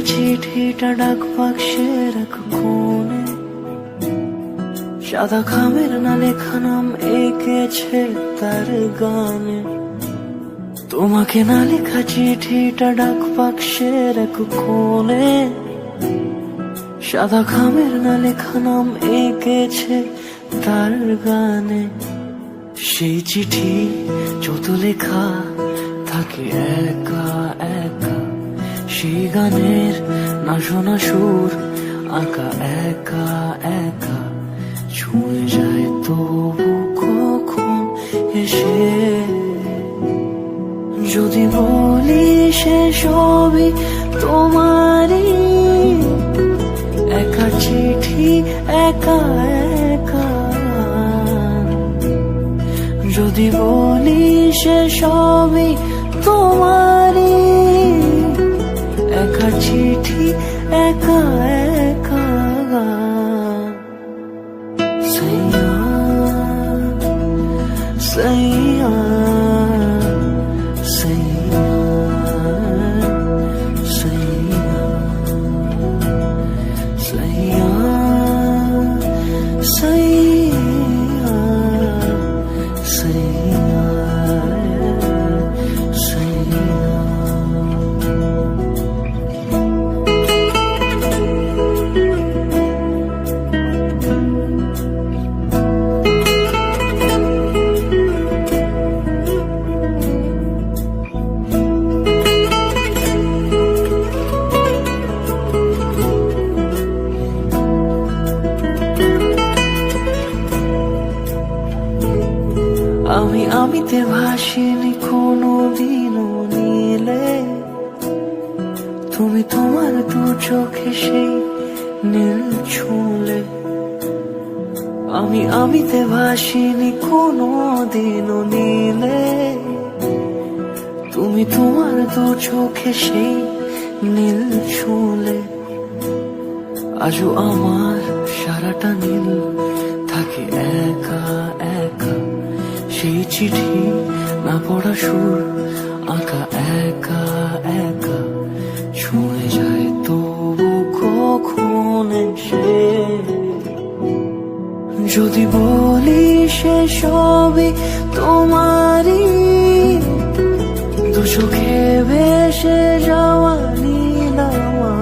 চিঠিটা ডাক বাক্সের এক কোণে, সাদা খামের না লেখা নাম এঁকেছে তার গানে। তোমাকে না লেখা চিঠিটা ডাক বাক্সের এক কোণে, সাদা খামের না লেখা নাম এঁকেছে তার গানে। সেই চিঠি যত লেখা থাকে একা একা, সেই গানের না শোনা সুর আঁকা একা একা, ছুঁয়ে যায় তবু কখন এসে। যদি বলি সে সবই তোমারই, একা চিঠি একা একা। যদি বলি সে সবই তোমারই, একা চিঠি একা একা। সাইয়া সাইয়া সাইয়া সাইয়া সাইয়া সাইয়া সাইয়া সাইয়া। আমিতে ভাসিনি কোনো দিনও নীলে, তুমি তোমার দু চোখে সেই নীল ছুঁলে। আমিতে ভাসিনি কোনো দিনও নীলে, তুমি তোমার দু চোখে সেই নীল ছুঁলে। আজও আমার সারাটা নীল থাকে একা একা, সেই চিঠি না পড়া সুর আঁকা একা একা, ছুঁয়ে যায় তবু কখন এসে। যদি বলি সে সবই তোমারই, দু চোখে ভেসে যাওয়া নীলামা।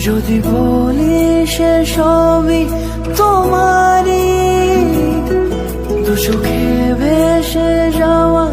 যদি বলি সে সবই তোমারই, দু চোখে ভেসে যাওয়া